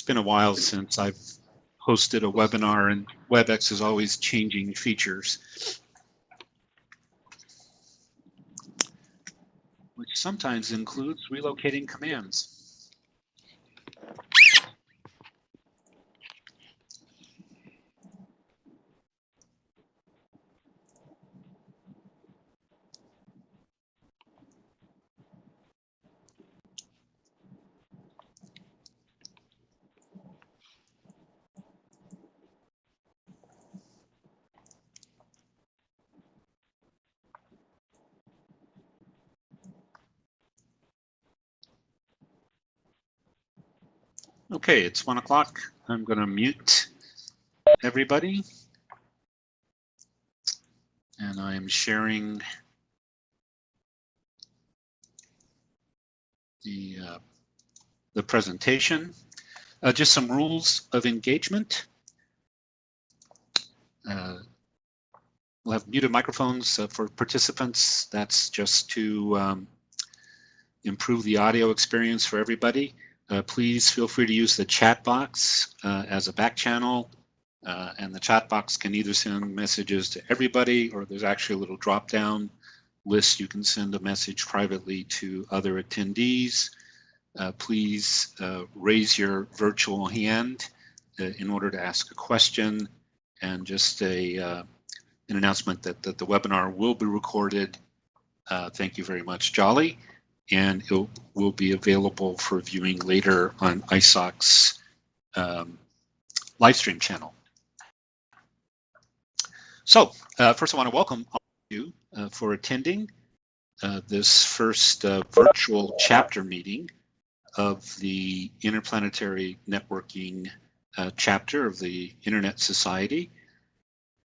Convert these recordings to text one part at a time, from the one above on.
It's been a while since I've hosted a webinar, and WebEx is always changing features, which sometimes includes relocating commands. Okay, it's 1 o'clock. I'm going to mute everybody. And I'm sharing the presentation. Just some rules of engagement. We'll have muted microphones for participants. That's just to improve the audio experience for everybody. Please feel free to use the chat box as a back channel, and the chat box can either send messages to everybody, or there's actually a little drop down list. You can send a message privately to other attendees. Please raise your virtual hand in order to ask a question, and just an announcement that the webinar will be recorded. Thank you very much, Jolly. And it will be available for viewing later on ISOC's live stream channel. So first I want to welcome all of you for attending this first virtual chapter meeting of the Interplanetary Networking chapter of the Internet Society.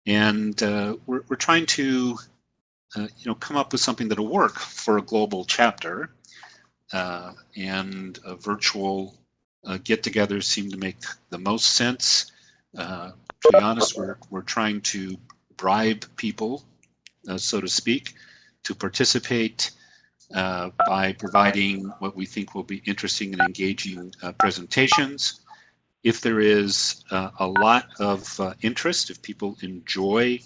And we're trying to come up with something that'll work for a global chapter, and a virtual get-togethers seem to make the most sense. To be honest, we're trying to bribe people, so to speak, to participate by providing what we think will be interesting and engaging presentations. If there is a lot of interest, if people enjoy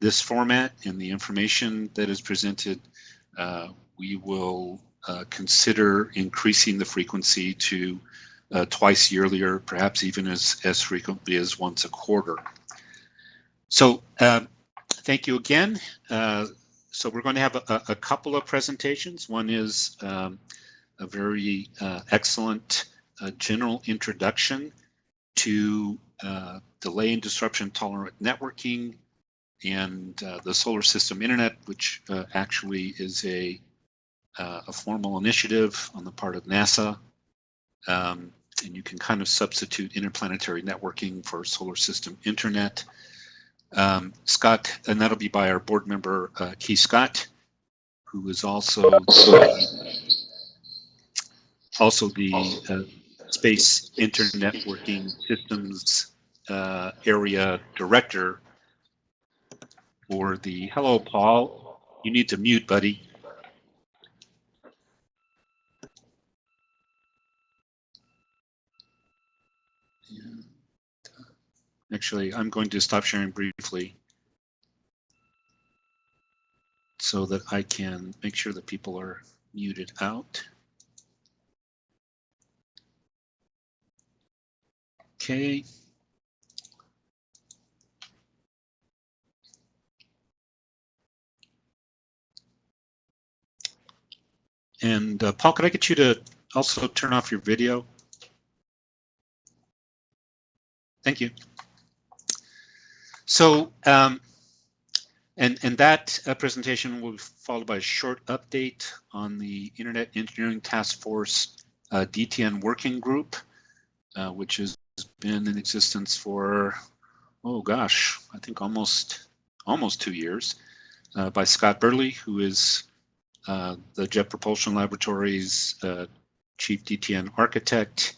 this format and the information that is presented, we will consider increasing the frequency to twice yearly, or perhaps even as frequently as once a quarter. So thank you again. So we're going to have a couple of presentations. One is a very excellent general introduction to delay and disruption tolerant networking and the solar system internet, which actually is a formal initiative on the part of NASA. And you can kind of substitute interplanetary networking for solar system internet. Scott, and that'll be by our board member, Keith Scott, who is also the Space Internetworking Systems Area Director for the, hello, Paul, you need to mute, buddy. Actually, I'm going to stop sharing briefly so that I can make sure that people are muted out. Okay. And Paul, could I get you to also turn off your video? Thank you. So, and that presentation will be followed by a short update on the Internet Engineering Task Force DTN Working Group, which has been in existence for, oh gosh, I think almost 2 years, by Scott Burleigh, who is the Jet Propulsion Laboratory's chief DTN architect,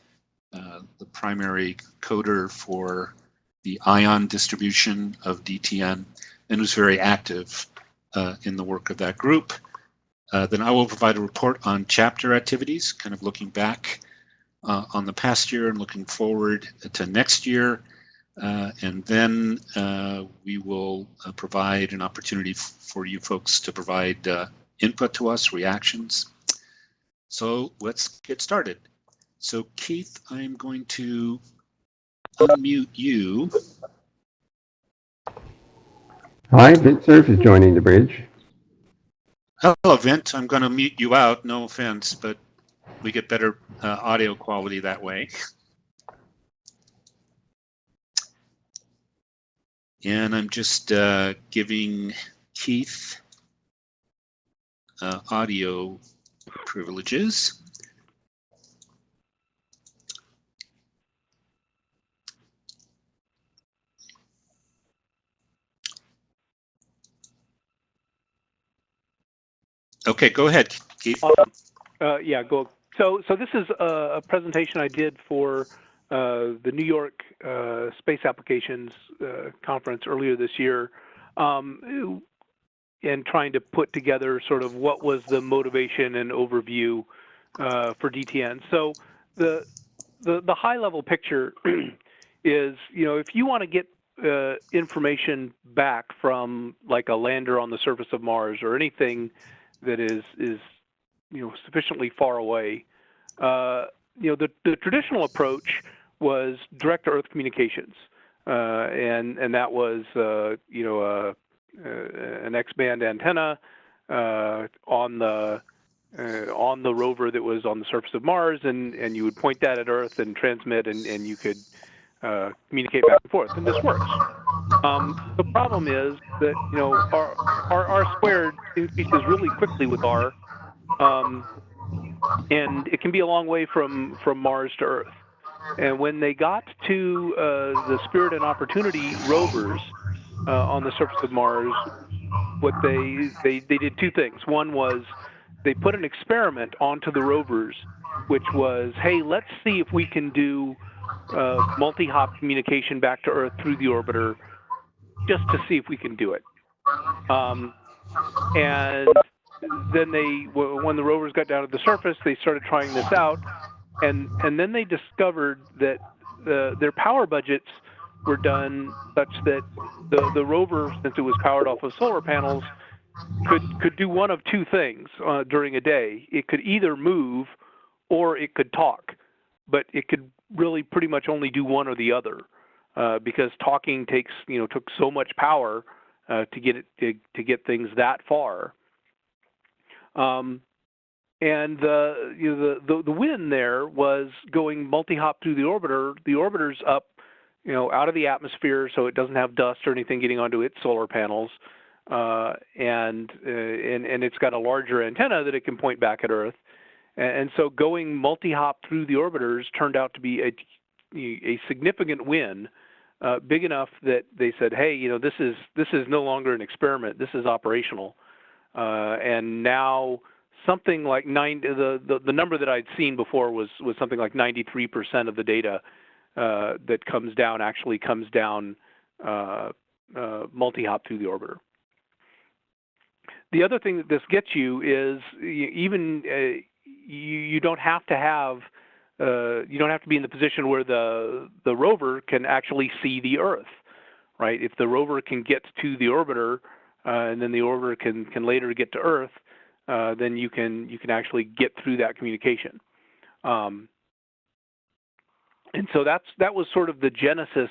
the primary coder for the ion distribution of DTN, and who's very active in the work of that group. Then I will provide a report on chapter activities, kind of looking back on the past year and looking forward to next year. And then we will provide an opportunity for you folks to provide input to us, reactions. So let's get started. So Keith, I'm going to unmute you. Hi, Vint Cerf is joining the bridge. Hello, Vint. I'm going to mute you out. No offense, but we get better audio quality that way. And I'm just giving Keith audio privileges. Okay, go ahead, Keith. Yeah, go. So this is a presentation I did for the New York Space Applications Conference earlier this year, and trying to put together sort of what was the motivation and overview for DTN. So the high-level picture is, if you want to get information back from like a lander on the surface of Mars or anything that is sufficiently far away, the traditional approach was direct-to-Earth communications, and that was an X-band antenna on the rover that was on the surface of Mars, and you would point that at Earth and transmit, and you could communicate back and forth, and this works. The problem is that R squared increases really quickly with R, and it can be a long way from Mars to Earth. And when they got to the Spirit and Opportunity rovers on the surface of Mars, what they did two things. One was they put an experiment onto the rovers, which was, hey, let's see if we can do multi-hop communication back to Earth through the orbiter, just to see if we can do it. And then when the rovers got down to the surface, they started trying this out, and then they discovered that their power budgets were done such that the rover, since it was powered off of solar panels, could do one of two things during a day. It could either move or it could talk, but it could really pretty much only do one or the other, because talking took so much power to get things that far. And the win there was going multi-hop through the orbiter. The orbiter's up, out of the atmosphere, so it doesn't have dust or anything getting onto its solar panels, and it's got a larger antenna that it can point back at Earth. And so going multi-hop through the orbiters turned out to be a significant win, big enough that they said, hey, this is no longer an experiment. This is operational. And now something like the number that I'd seen before was something like 93% of the data that comes down actually comes down multi-hop through the orbiter. The other thing that this gets you is even you don't have to have you don't have to be in the position where the rover can actually see the Earth, right? If the rover can get to the orbiter, and then the orbiter can later get to Earth, then you can actually get through that communication. And so that was sort of the genesis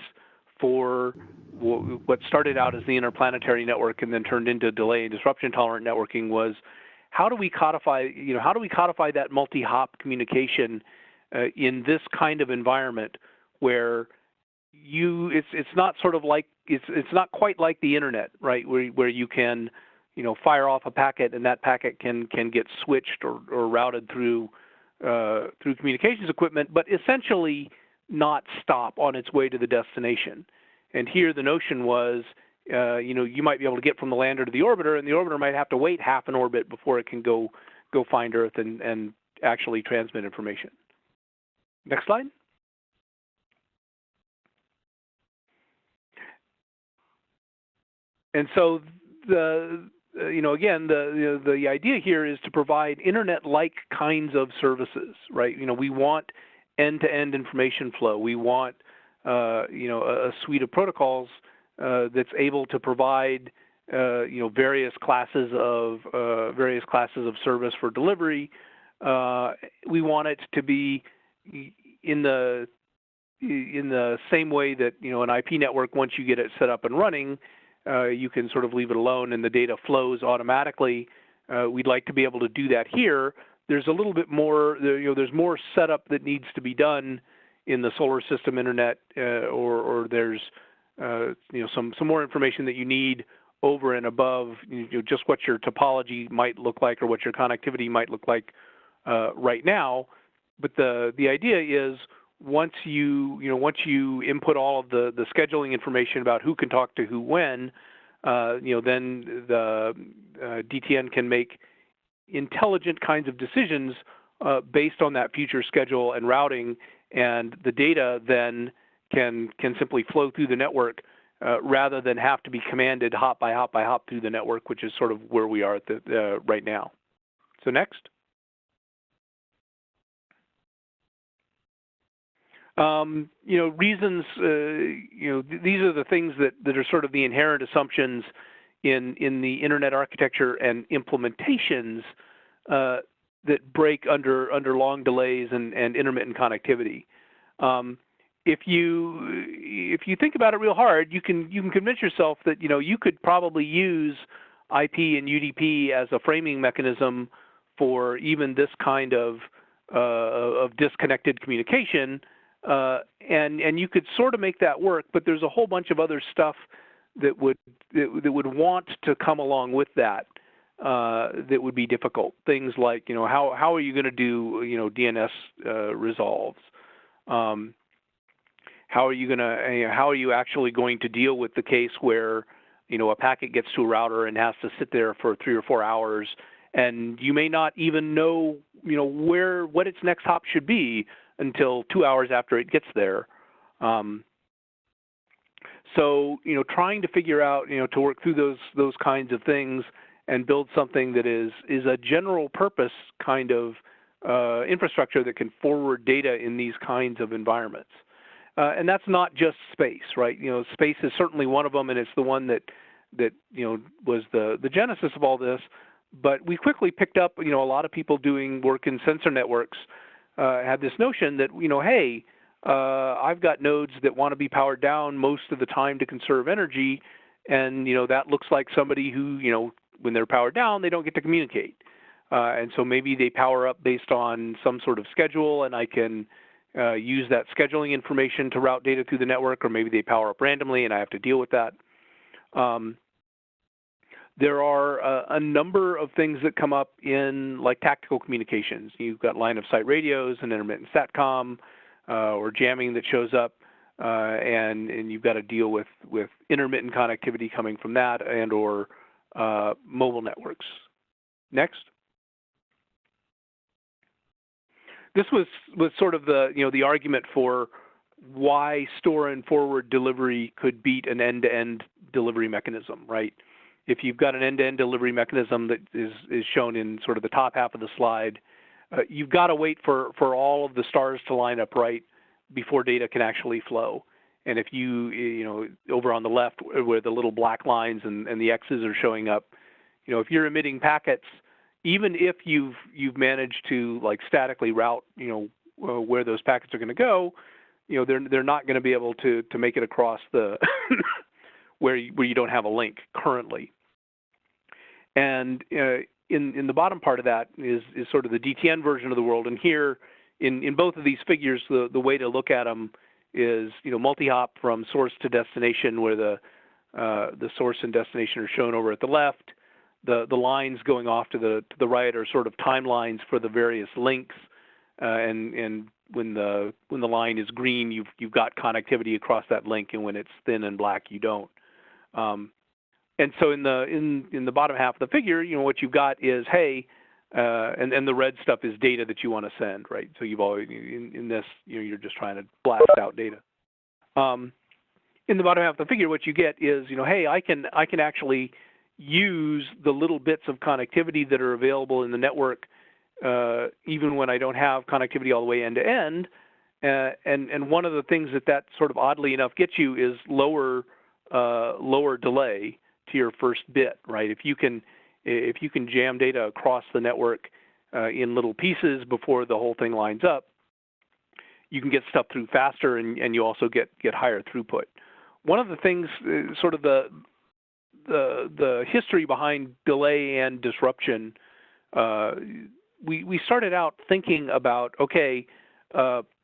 for what started out as the Interplanetary Network and then turned into Delay Disruption Tolerant Networking. Was how do we codify that multi-hop communication in this kind of environment where it's not sort of like it's not quite like the internet, right? Where you can fire off a packet and that packet can get switched or routed through communications equipment, but essentially not stop on its way to the destination. And here the notion was, you might be able to get from the lander to the orbiter, and the orbiter might have to wait half an orbit before it can go find Earth and actually transmit information. Next slide. And so again, the idea here is to provide internet-like kinds of services, right? We want end-to-end information flow. We want a suite of protocols that's able to provide various classes of service for delivery. We want it to be in the same way that an IP network, once you get it set up and running, you can sort of leave it alone and the data flows automatically. We'd like to be able to do that here. There's a little bit more, there's more setup that needs to be done in the solar system internet, or there's some more information that you need over and above just what your topology might look like or what your connectivity might look like right now. But the idea is once you input all of the scheduling information about who can talk to who when, then the DTN can make intelligent kinds of decisions based on that future schedule and routing, and the data then can simply flow through the network rather than have to be commanded hop by hop by hop through the network, which is sort of where we are at right now. So next. Reasons, these are the things that are sort of the inherent assumptions in the internet architecture and implementations that break under long delays and intermittent connectivity. If you think about it real hard, you can convince yourself that you could probably use IP and UDP as a framing mechanism for even this kind of disconnected communication. And you could sort of make that work, but there's a whole bunch of other stuff that would want to come along with that that would be difficult. Things like how are you going to do DNS resolves? How are you actually going to deal with the case where a packet gets to a router and has to sit there for 3 or 4 hours, and you may not even know what its next hop should be until 2 hours after it gets there. So trying to figure out to work through those kinds of things and build something that is a general purpose kind of infrastructure that can forward data in these kinds of environments. And that's not just space, right? Space is certainly one of them, and it's the one that was the genesis of all this. But we quickly picked up, a lot of people doing work in sensor networks had this notion that, hey, I've got nodes that want to be powered down most of the time to conserve energy, and that looks like somebody who, when they're powered down, they don't get to communicate. And so maybe they power up based on some sort of schedule, and I can use that scheduling information to route data through the network, or maybe they power up randomly and I have to deal with that. There are a number of things that come up in like tactical communications. You've got line of sight radios and intermittent SATCOM, or jamming that shows up, and you've got to deal with intermittent connectivity coming from that and or mobile networks. Next. This was sort of the argument for why store and forward delivery could beat an end-to-end delivery mechanism, right? If you've got an end-to-end delivery mechanism that is shown in sort of the top half of the slide, you've got to wait for all of the stars to line up right before data can actually flow. And if you over on the left where the little black lines and the X's are showing up, if you're emitting packets, even if you've managed to like statically route where those packets are going to go, they're not going to be able to make it across the where you don't have a link currently. And in the bottom part of that is sort of the DTN version of the world. And here in both of these figures, the way to look at them is multi-hop from source to destination, where the source and destination are shown over at the left. The lines going off to the right are sort of timelines for the various links, and when the line is green, you've got connectivity across that link, and when it's thin and black, you don't. And so in the bottom half of the figure, what you've got is hey, and the red stuff is data that you want to send, right? So you've always in this you're just trying to blast out data. In the bottom half of the figure, what you get is hey, I can actually use the little bits of connectivity that are available in the network, even when I don't have connectivity all the way end to end, And one of the things that sort of oddly enough gets you is lower delay to your first bit, right? If you can jam data across the network in little pieces before the whole thing lines up, you can get stuff through faster, and you also get higher throughput. One of the things, sort of the history behind delay and disruption, we started out thinking about, okay,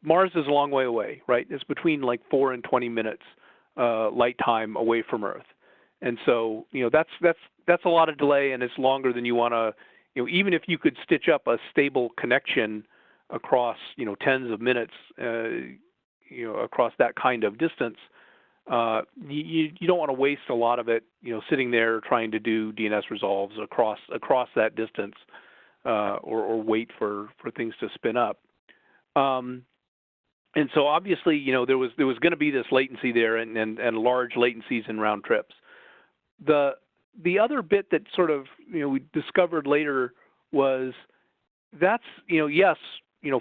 Mars is a long way away, right? It's between like 4 and 20 minutes light time away from Earth, and so that's a lot of delay, and it's longer than you want to. Even if you could stitch up a stable connection across tens of minutes, across that kind of distance, you don't want to waste a lot of it, sitting there trying to do DNS resolves across that distance, or wait for things to spin up. And so obviously, there was going to be this latency there, and large latencies in round trips. The other bit that sort of we discovered later was that's yes,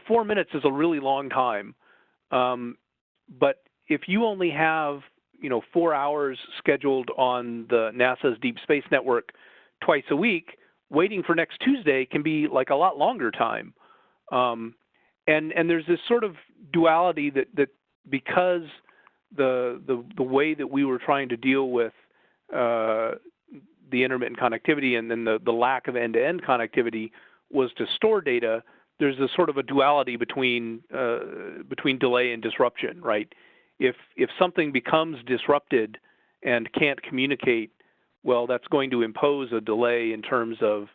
4 minutes is a really long time, but if you only have 4 hours scheduled on the NASA's Deep Space Network twice a week, waiting for next Tuesday can be like a lot longer time. And there's this sort of duality that because the way that we were trying to deal with the intermittent connectivity and then the lack of end-to-end connectivity was to store data, there's this sort of a duality between delay and disruption, right? If something becomes disrupted and can't communicate, well, that's going to impose a delay in terms of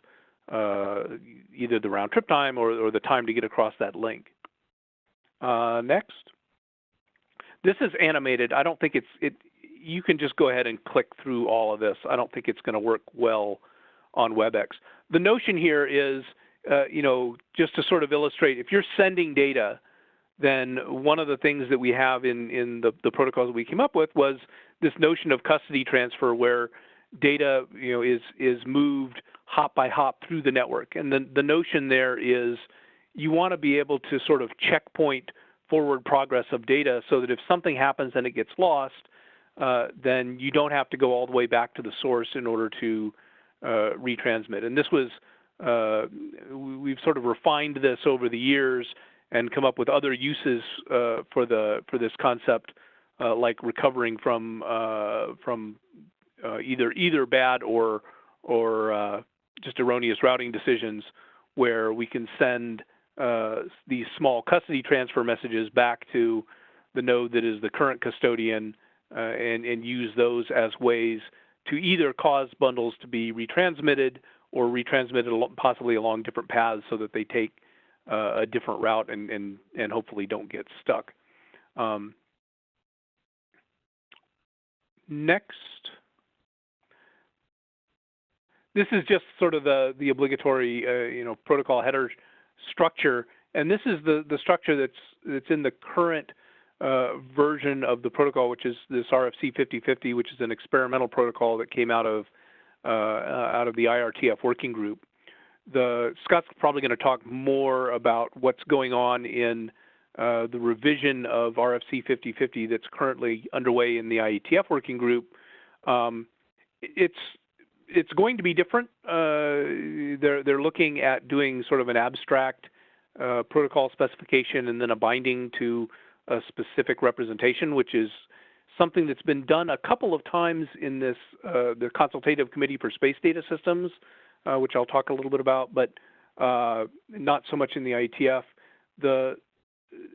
either the round trip time or the time to get across that link. Next. This is animated. I don't think you can just go ahead and click through all of this. I don't think it's going to work well on WebEx. The notion here is, just to sort of illustrate, if you're sending data, then one of the things that we have in the protocols that we came up with was this notion of custody transfer, where data is moved hop by hop through the network. And the notion there is you want to be able to sort of checkpoint forward progress of data so that if something happens and it gets lost, then you don't have to go all the way back to the source in order to retransmit. And this was, we've sort of refined this over the years and come up with other uses for this concept, like recovering from either bad or just erroneous routing decisions, where we can send these small custody transfer messages back to the node that is the current custodian, and use those as ways to either cause bundles to be retransmitted or retransmitted possibly along different paths so that they take a different route and hopefully don't get stuck. Next. This is just sort of the obligatory protocol header structure, and this is the structure that's in the current version of the protocol, which is this RFC 5050, which is an experimental protocol that came out of the IRTF working group. Scott's probably going to talk more about what's going on in the revision of RFC 5050 that's currently underway in the IETF working group. It's going to be different. They're looking at doing sort of an abstract protocol specification and then a binding to a specific representation, which is something that's been done a couple of times in this the Consultative Committee for Space Data Systems, which I'll talk a little bit about, but not so much in the IETF.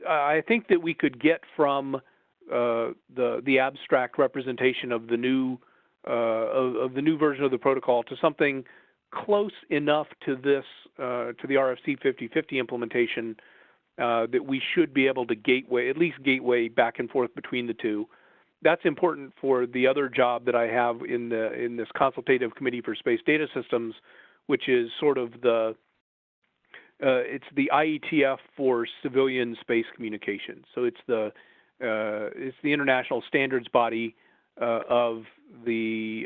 I think that we could get from the abstract representation of the new version of the protocol to something close enough to this to the RFC 5050 implementation that we should be able to at least gateway back and forth between the two. That's important for the other job that I have in this Consultative Committee for Space Data Systems, which is sort of it's the IETF for civilian space communication. So it's the international standards body of the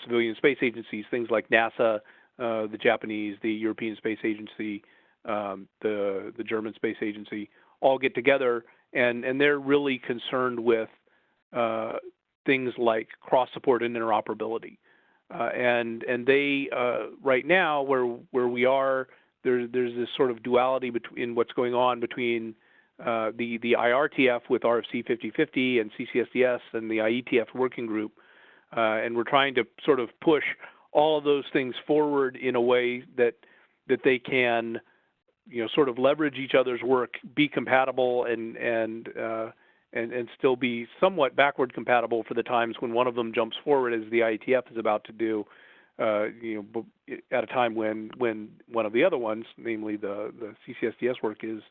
civilian space agencies, things like NASA, the Japanese, the European Space Agency, the German Space Agency. all get together, and they're really concerned with things like cross-support and interoperability. And they right now where we are, there's this sort of duality between what's going on between the IRTF with RFC 5050 and CCSDS and the IETF working group, and we're trying to sort of push all of those things forward in a way that they can, sort of leverage each other's work, be compatible, and still be somewhat backward compatible for the times when one of them jumps forward, as the IETF is about to do, at a time when one of the other ones, namely the CCSDS work, is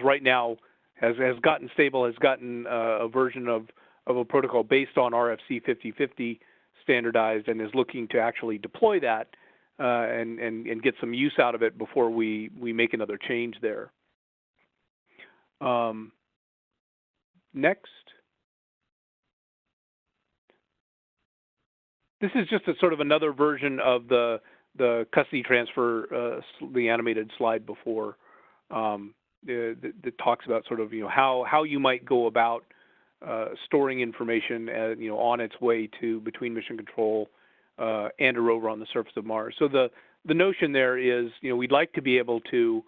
right now has gotten stable, has gotten a version of a protocol based on RFC 5050 standardized, and is looking to actually deploy that and get some use out of it before we make another change there. Next. This is just a sort of another version of the custody transfer, the animated slide before, that talks about sort of how you might go about storing information on its way to between mission control and a rover on the surface of Mars. So the notion there is we'd like to be able to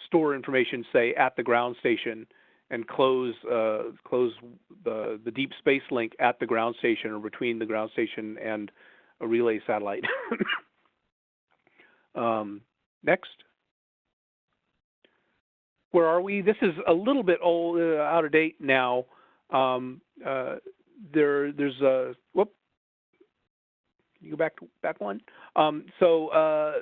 store information, say, at the ground station, and close the deep space link at the ground station or between the ground station and a relay satellite. Next. Where are we? This is a little bit old, out of date now. There's a whoop. Can you go back one? So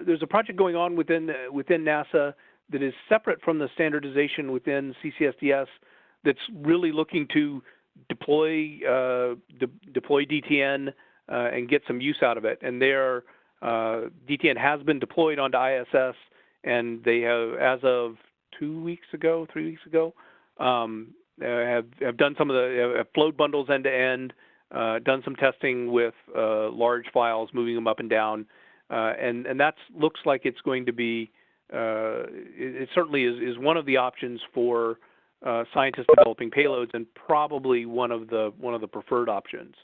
there's a project going on within NASA that is separate from the standardization within CCSDS, that's really looking to deploy DTN and get some use out of it. And DTN has been deployed onto ISS, and they have, as of 3 weeks ago, have done some of the float bundles end to end, done some testing with large files, moving them up and down, and that looks like it's going to be. It certainly is one of the options for scientists developing payloads, and probably one of the preferred options.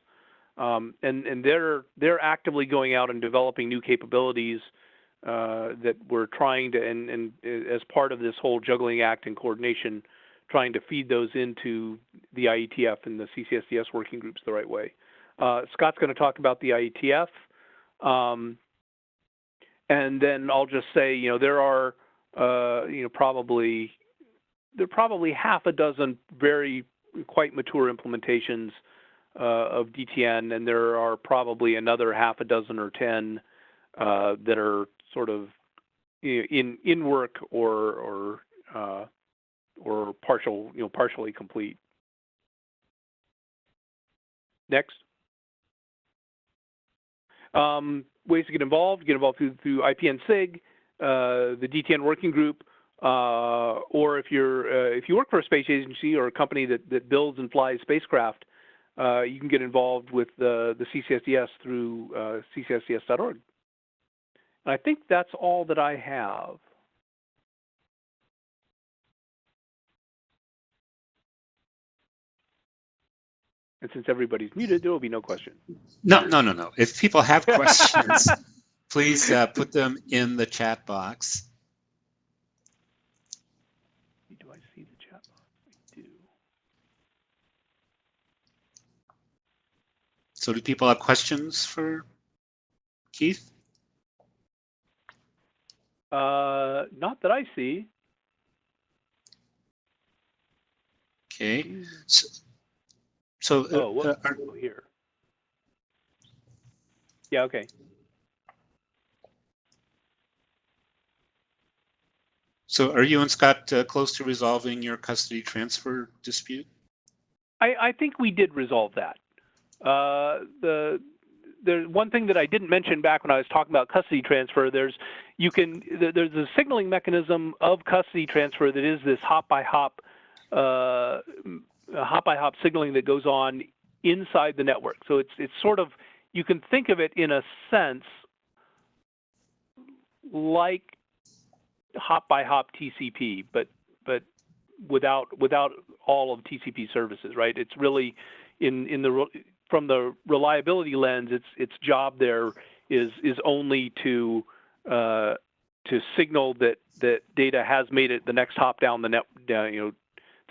And they're actively going out and developing new capabilities that we're trying to, and as part of this whole juggling act and coordination, trying to feed those into the IETF and the CCSDS working groups the right way. Scott's going to talk about the IETF. And then I'll just say, there are, probably half a dozen quite mature implementations of DTN, and there are probably another half a dozen or 10 that are sort of in work or partially complete. Next. Ways to get involved through IPN-SIG, the DTN working group, or if you work for a space agency or a company that builds and flies spacecraft, you can get involved with the CCSDS through ccsds.org. And I think that's all that I have. And since everybody's muted, there will be no questions. No. If people have questions, please put them in the chat box. Do I see the chat box? I do. So do people have questions for Keith? Not that I see. Okay. Here. Yeah, okay. So are you and Scott close to resolving your custody transfer dispute? I think we did resolve that. There's one thing that I didn't mention back when I was talking about custody transfer. There's a signaling mechanism of custody transfer that is this hop by hop signaling that goes on inside the network. So it's sort of, you can think of it in a sense like hop by hop TCP, but without all of TCP services, right? It's really from the reliability lens, its job there is only to signal that data has made it the next hop down the net,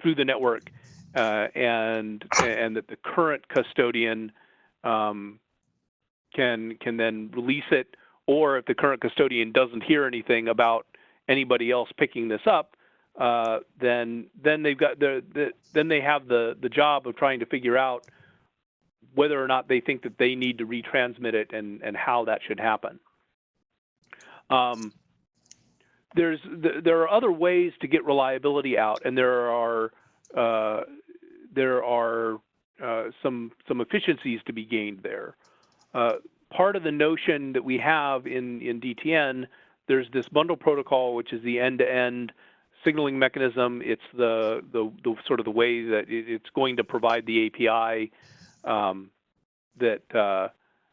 through the network, and that the current custodian can then release it, or if the current custodian doesn't hear anything about anybody else picking this up, then they've got then they have the job of trying to figure out whether or not they think that they need to retransmit it and how that should happen. There are other ways to get reliability out, and there are some efficiencies to be gained there. Part of the notion that we have in DTN, there's this bundle protocol, which is the end-to-end signaling mechanism. It's the sort of the way that it's going to provide the API that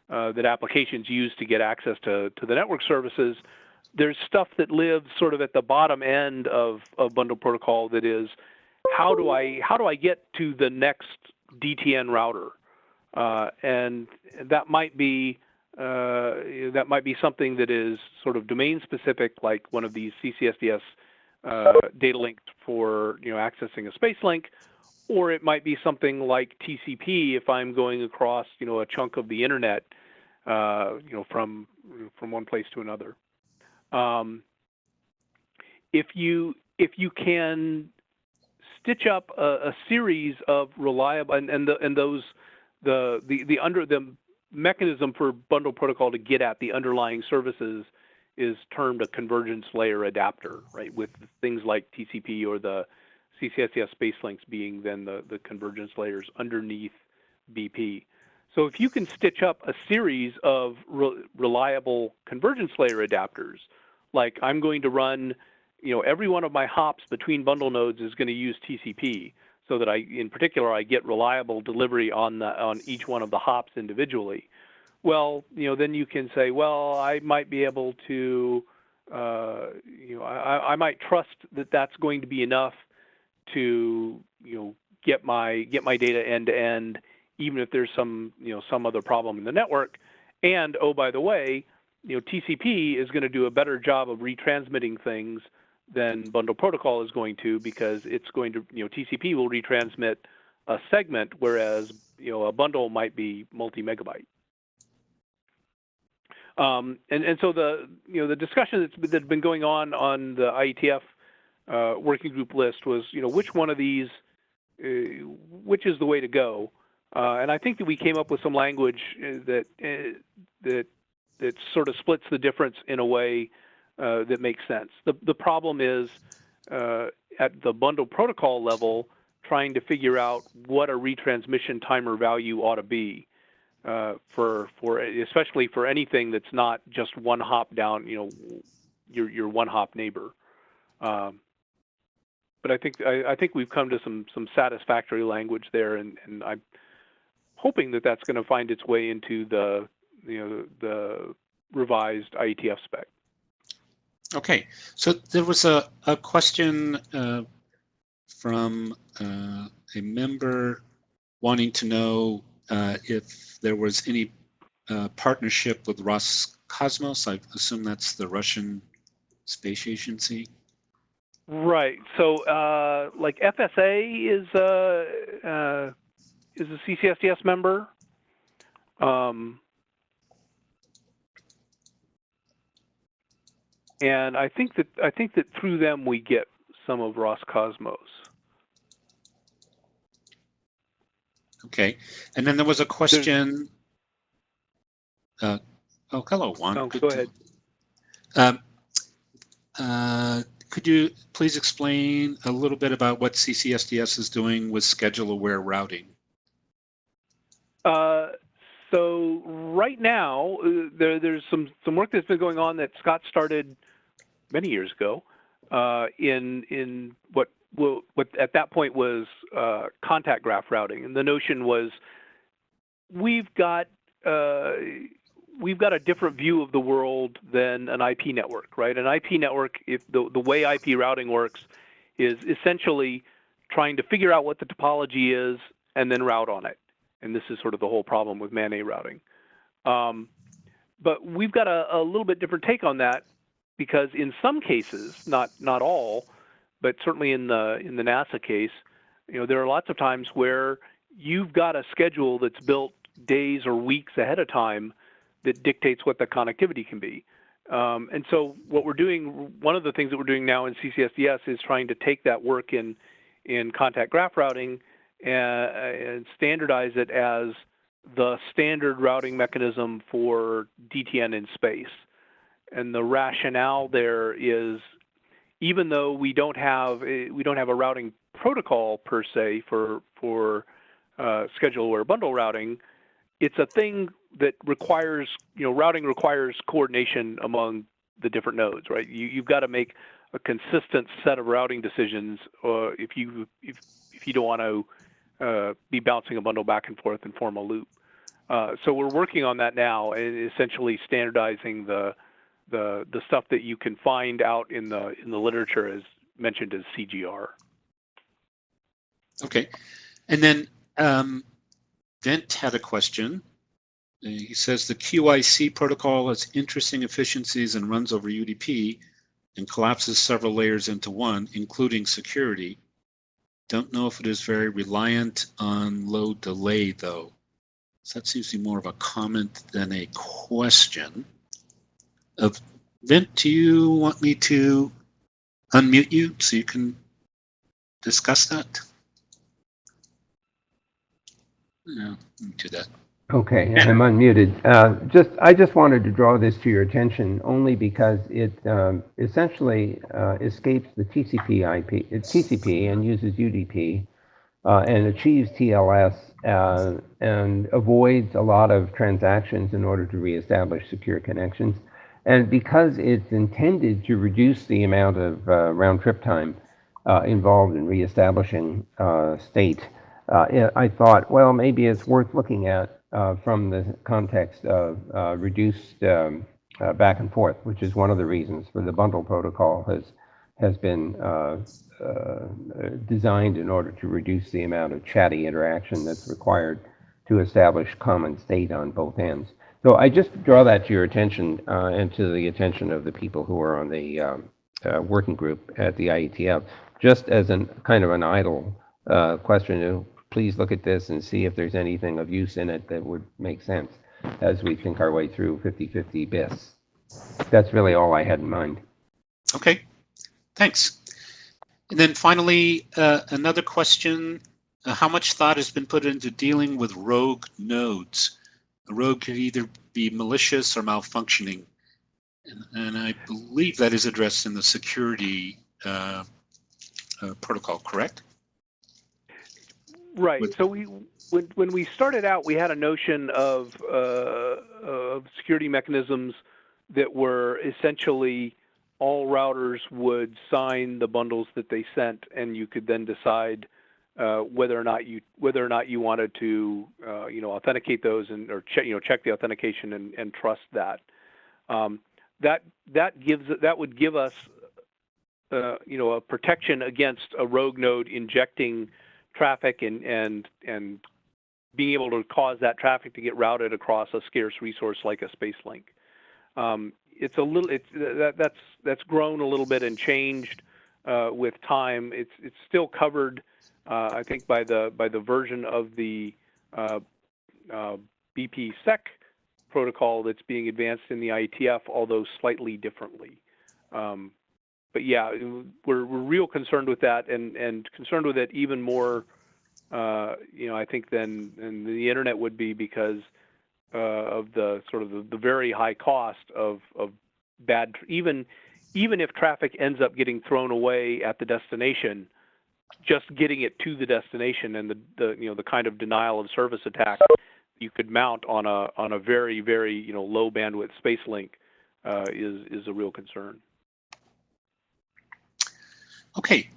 applications use to get access to the network services. There's stuff that lives sort of at the bottom end of bundle protocol that is, how do I get to the next DTN router? And that might be something that is sort of domain specific, like one of these CCSDS data links for accessing a space link, or it might be something like TCP if I'm going across a chunk of the internet from one place to another. If you can stitch up a series of reliable the mechanism for bundle protocol to get at the underlying services is termed a convergence layer adapter, right? With things like TCP or the CCSDS space links being then the convergence layers underneath BP. So if you can stitch up a series of reliable convergence layer adapters, like I'm going to run, every one of my hops between bundle nodes is going to use TCP, so that in particular, I get reliable delivery on each one of the hops individually. Well, then you can say, well, I might be able to, I might trust that that's going to be enough to, get my data end to end, even if there's some other problem in the network. And oh, by the way, TCP is going to do a better job of retransmitting things than bundle protocol is going to, because it's going to, TCP will retransmit a segment, whereas, a bundle might be multi-megabyte. And so the discussion that's been going on the IETF working group list was, which one of these, which is the way to go? And I think that we came up with some language that sort of splits the difference in a way that makes sense. The problem is at the bundle protocol level, trying to figure out what a retransmission timer value ought to be especially for anything that's not just one hop down, your one hop neighbor. But I think we've come to some satisfactory language there, and I'm hoping that that's going to find its way into the revised IETF spec. Okay, so there was a question from a member wanting to know if there was any partnership with Roscosmos. I assume that's the Russian space agency. Right. So, like FSA is a CCSDS member. And I think that through them we get some of Roscosmos. Okay, and then there was a question. Oh, hello, Juan. Oh, go ahead. Could you please explain a little bit about what CCSDS is doing with schedule-aware routing? So right now, there's some work that's been going on that Scott started many years ago in what at that point was contact graph routing, and the notion was we've got we've got a different view of the world than an IP network, right? An IP network, if the way IP routing works, is essentially trying to figure out what the topology is and then route on it. And this is sort of the whole problem with MAN-A routing. But we've got a little bit different take on that, because in some cases, not all, but certainly in the NASA case, there are lots of times where you've got a schedule that's built days or weeks ahead of time that dictates what the connectivity can be. And so what we're doing, one of the things that we're doing now in CCSDS is trying to take that work in contact graph routing and standardize it as the standard routing mechanism for DTN in space. And the rationale there is, even though we don't have a routing protocol per se for schedule-aware bundle routing, it's a thing that requires, routing requires coordination among the different nodes, right? You've got to make a consistent set of routing decisions if you don't want to be bouncing a bundle back and forth and form a loop. So we're working on that now, essentially standardizing the stuff that you can find out in the literature as mentioned as CGR. Okay, and then Dent had a question. He says the QIC protocol has interesting efficiencies and runs over UDP and collapses several layers into one, including security. Don't know if it is very reliant on low delay, though. So that seems to be more of a comment than a question. Vint, do you want me to unmute you so you can discuss that? No, let me do that. Okay, I'm unmuted. I just wanted to draw this to your attention only because it essentially escapes the TCP and uses UDP and achieves TLS and avoids a lot of transactions in order to reestablish secure connections. And because it's intended to reduce the amount of round trip time involved in reestablishing state, I thought, well, maybe it's worth looking at from the context of reduced back and forth, which is one of the reasons for the bundle protocol has been designed in order to reduce the amount of chatty interaction that's required to establish common state on both ends. So I just draw that to your attention and to the attention of the people who are on the working group at the IETF, just as an kind of an idle question. Please look at this and see if there's anything of use in it that would make sense as we think our way through 50/50 BIS. That's really all I had in mind. Okay, thanks. And then finally, another question. How much thought has been put into dealing with rogue nodes? A rogue could either be malicious or malfunctioning. And I believe that is addressed in the security protocol, correct? Right. So when we started out, we had a notion of security mechanisms that were essentially all routers would sign the bundles that they sent, and you could then decide whether or not you wanted to authenticate those or check the authentication and trust that. That would give us a protection against a rogue node injecting traffic and being able to cause that traffic to get routed across a scarce resource like a space link. That's grown a little bit and changed with time. It's still covered, I think, by the version of the BPSec protocol that's being advanced in the IETF, although slightly differently. But yeah, we're real concerned with that, and concerned with it even more, I think, than the internet would be, because of the sort of the very high cost of bad. Even if traffic ends up getting thrown away at the destination, just getting it to the destination and the kind of denial of service attack you could mount on a very, very low bandwidth space link is a real concern. Okay,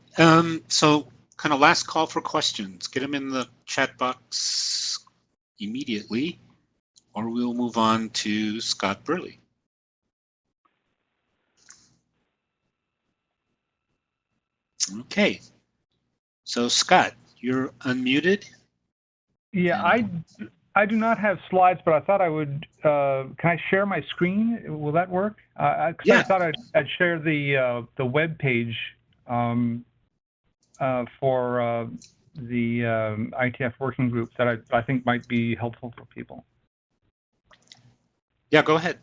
so kind of last call for questions. Get them in the chat box immediately, or we'll move on to Scott Burleigh. Okay, so Scott, you're unmuted. Yeah, I do not have slides, but I thought I would. Can I share my screen? Will that work? Yeah. I thought I'd share the web page for the IETF working group that I think might be helpful for people. Yeah, go ahead.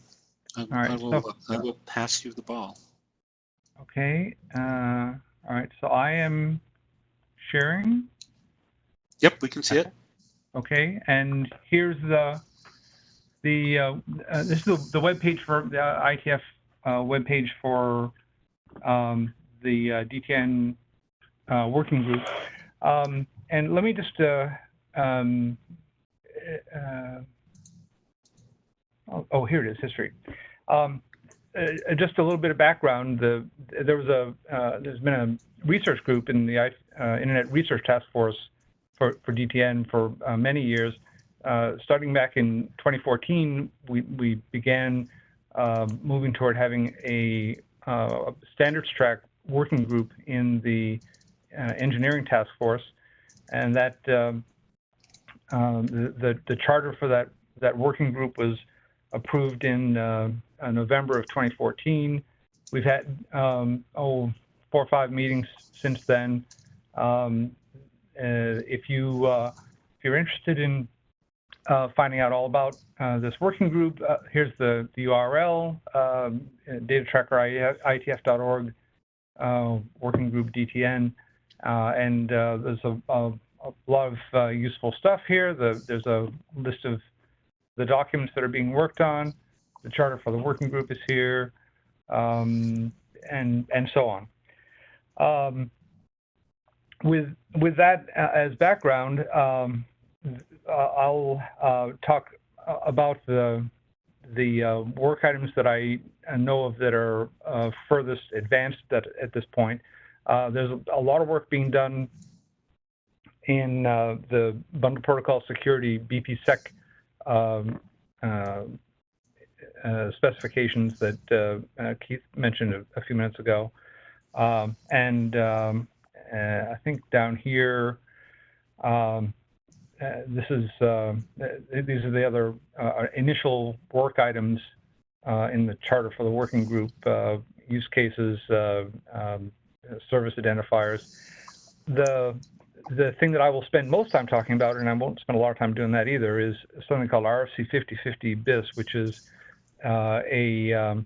I will pass you the ball. Okay. All right. So I am sharing. Yep, we can see it. Okay, and here's this is the web page for the IETF web page for the DTN working group. And let me just here it is, history. Just a little bit of background. There's been a research group in the Internet Research Task Force for DTN for many years. Starting back in 2014, we began moving toward having a standards track working group in the engineering task force, and that the charter for that working group was approved in November of 2014. We've had 4 or 5 meetings since then. If you're interested in finding out all about this working group, here's the URL, data tracker IETF.org, working group DTN, and there's a lot of useful stuff here. There's a list of the documents that are being worked on. The charter for the working group is here, and so on. With that as background, I'll talk about the work items that I know of that are furthest advanced at this point. There's a lot of work being done in the bundle protocol security BPSec specifications that Keith mentioned a few minutes ago, and I think down here, these are the other initial work items in the charter for the working group, use cases, service identifiers. The thing that I will spend most time talking about, and I won't spend a lot of time doing that either, is something called RFC 5050 BIS, which is an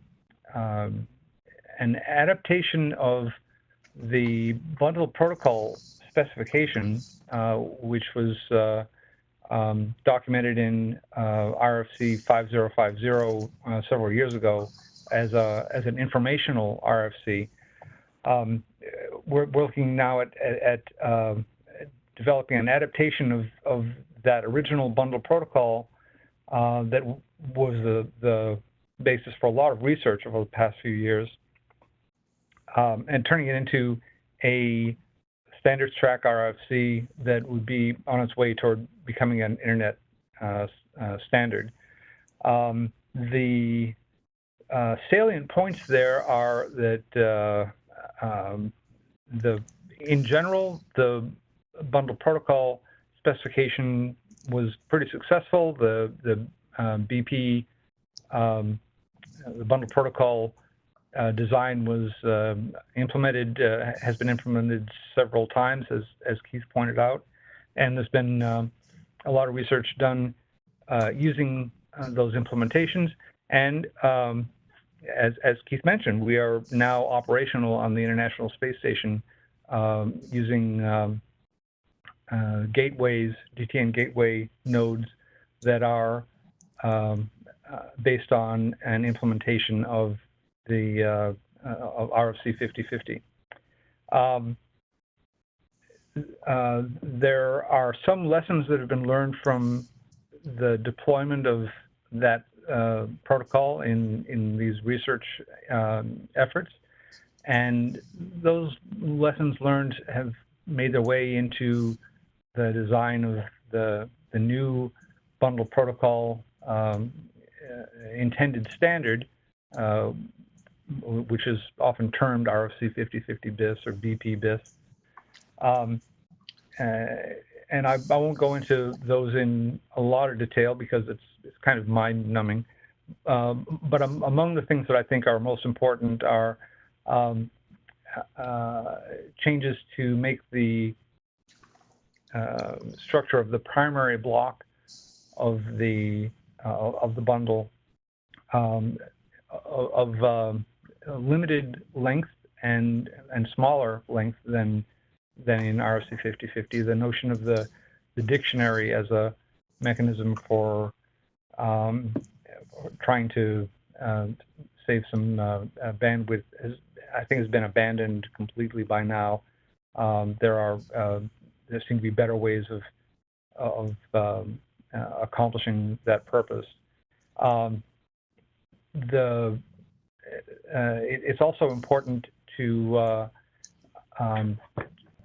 adaptation of the bundle protocol specification, which was documented in RFC 5050 several years ago as an informational RFC. We're looking now at developing an adaptation of that original bundle protocol that was the basis for a lot of research over the past few years, and turning it into a standards track RFC that would be on its way toward becoming an internet standard. The salient points there are that in general, the bundle protocol specification was pretty successful. The BP, the bundle protocol design was implemented, has been implemented several times, as Keith pointed out, and there's been a lot of research done using those implementations. And as Keith mentioned, we are now operational on the International Space Station using gateways, DTN gateway nodes that are based on an implementation of the of RFC 5050. There are some lessons that have been learned from the deployment of that protocol in these research efforts, and those lessons learned have made their way into the design of the new bundle protocol intended standard, which is often termed RFC 5050 bis or BP bis. And I won't go into those in a lot of detail because it's kind of mind-numbing. But among the things that I think are most important are changes to make the structure of the primary block of the bundle of limited length and smaller length than in RFC 5050. The notion of the dictionary as a mechanism for trying to save some bandwidth I think has been abandoned completely by now. There seem to be better ways of accomplishing that purpose. It's also important to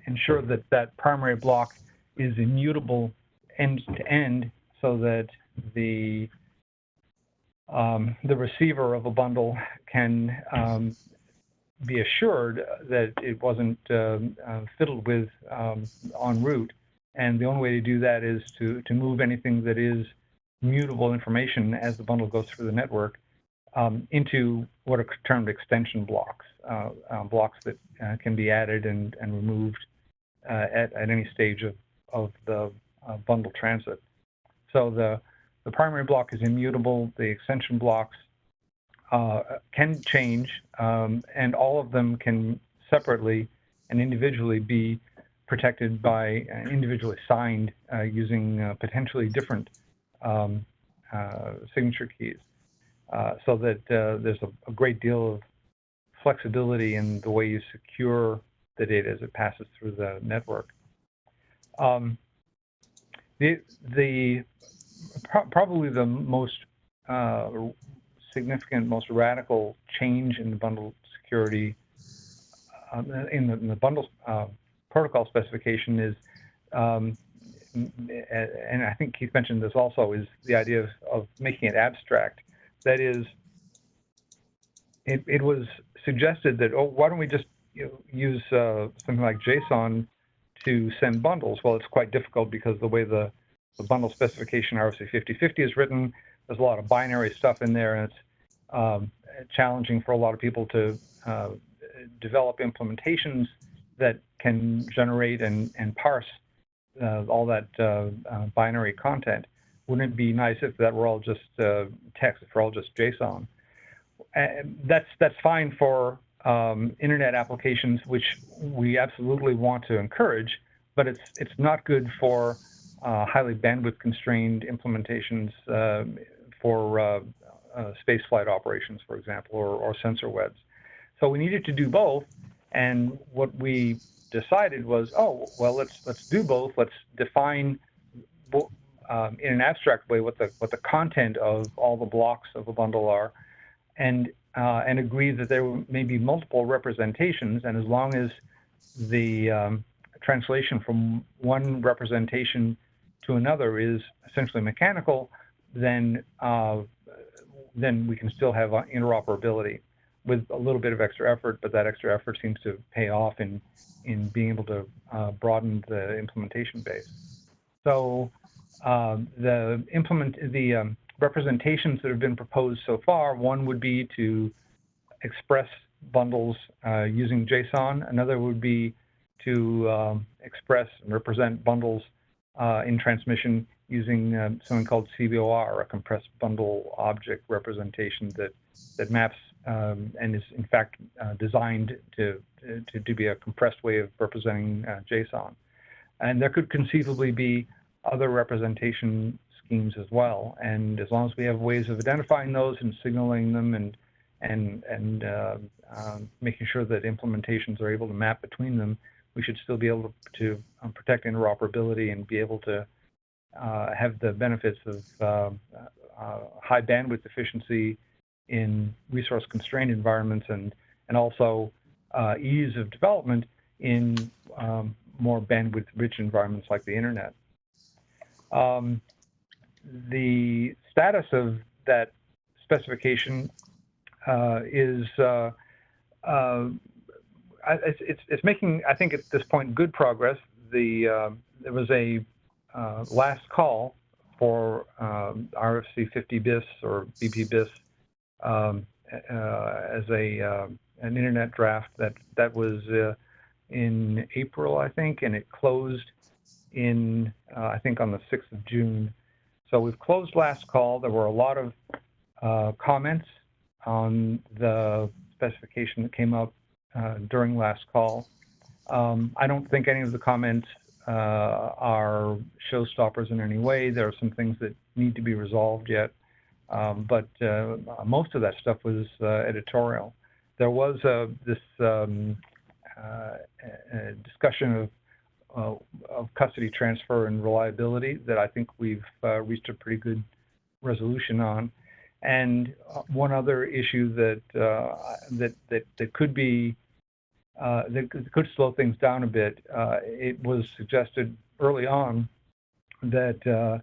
ensure that that primary block is immutable end to end, so that the receiver of a bundle can be assured that it wasn't fiddled with en route. And the only way to do that is to move anything that is mutable information as the bundle goes through the network into what are termed extension blocks, blocks that can be added and removed at any stage of the bundle transit. So the primary block is immutable. The extension blocks can change, and all of them can separately and individually be protected by individually signed using potentially different signature keys, so that there's a great deal of flexibility in the way you secure the data as it passes through the network. Probably the most significant, most radical change in the bundle security in the bundle protocol specification is, and I think Keith mentioned this also, is the idea of making it abstract. That is, it was suggested that, oh, why don't we just use something like JSON to send bundles? Well, it's quite difficult because the way the bundle specification RFC 5050 is written, there's a lot of binary stuff in there, and it's challenging for a lot of people to develop implementations that can generate and parse all that binary content. Wouldn't it be nice if that were all just text, if we're all just JSON? That's fine for internet applications, which we absolutely want to encourage, but it's not good for highly bandwidth constrained implementations for spaceflight operations, for example, or sensor webs. So we needed to do both, and what we decided was, oh, well, let's do both. Let's define in an abstract way what the content of all the blocks of a bundle are, and agree that there may be multiple representations, and as long as the translation from one representation to another is essentially mechanical, then we can still have interoperability with a little bit of extra effort, but that extra effort seems to pay off in being able to broaden the implementation base. So the representations that have been proposed so far, one would be to express bundles using JSON. Another would be to express and represent bundles in transmission using something called CBOR, a compressed bundle object representation that maps and is in fact designed to be a compressed way of representing JSON. And there could conceivably be other representation schemes as well. And as long as we have ways of identifying those and signaling them and making sure that implementations are able to map between them, we should still be able to protect interoperability and be able to have the benefits of high bandwidth efficiency in resource-constrained environments and also ease of development in more bandwidth-rich environments like the internet. the status of that specification is it's making, I think, at this point, good progress. There was a last call for RFC 50 BIS or BP BIS as an internet draft that was in April, I think, and it closed in I think on the 6th of June. So we've closed last call. There were a lot of comments on the specification that came up during last call. I don't think any of the comments are showstoppers in any way. There are some things that need to be resolved yet, but most of that stuff was editorial. There was this discussion of custody transfer and reliability that I think we've reached a pretty good resolution on. And one other issue that could be that could slow things down a bit. It was suggested early on that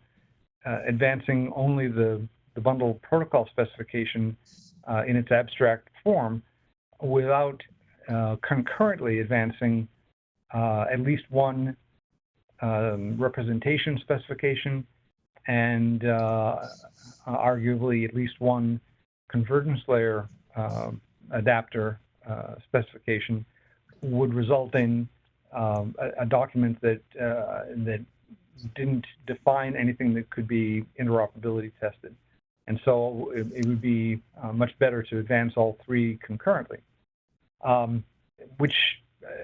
advancing only the bundle protocol specification in its abstract form without concurrently advancing at least one representation specification and arguably at least one convergence layer adapter specification would result in a document that didn't define anything that could be interoperability tested. And so it would be much better to advance all three concurrently, which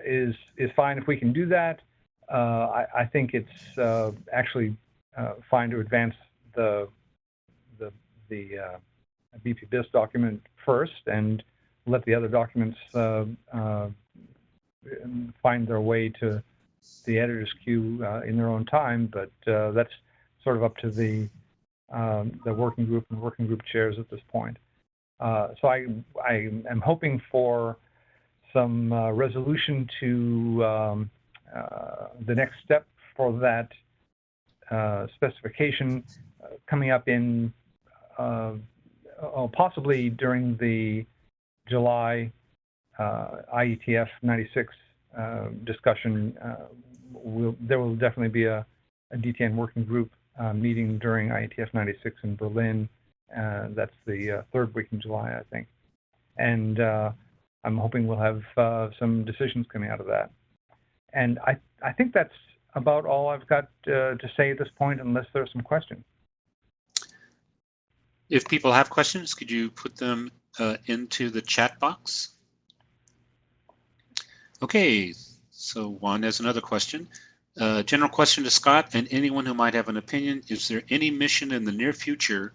is fine if we can do that. I think it's actually fine to advance the BP BIS document first and let the other documents find their way to the editor's queue in their own time. But that's sort of up to the working group and working group chairs at this point. So I am hoping for some resolution to the next step for that specification coming up in possibly during the July IETF 96 discussion. There will definitely be a DTN working group meeting during IETF 96 in Berlin. That's the third week in July, I think. And I'm hoping we'll have some decisions coming out of that. And I think that's about all I've got to say at this point, unless there are some questions. If people have questions, could you put them into the chat box? Okay, so Juan has another question. General question to Scott and anyone who might have an opinion. Is there any mission in the near future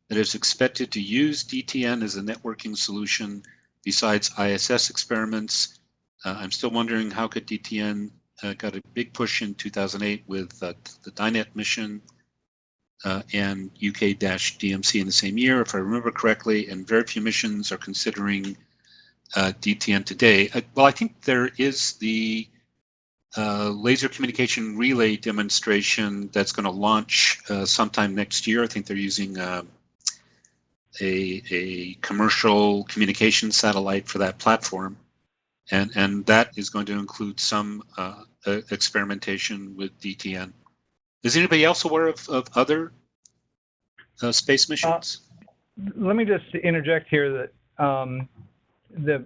that is expected to use DTN as a networking solution besides ISS experiments? I'm still wondering how could DTN got a big push in 2008 with the DINET mission and UK-DMC in the same year, if I remember correctly, and very few missions are considering DTN today. Well, I think there is the laser communication relay demonstration that's going to launch sometime next year. I think they're using a commercial communication satellite for that platform, and that is going to include some experimentation with DTN. Is anybody else aware of other space missions? Let me just interject here that the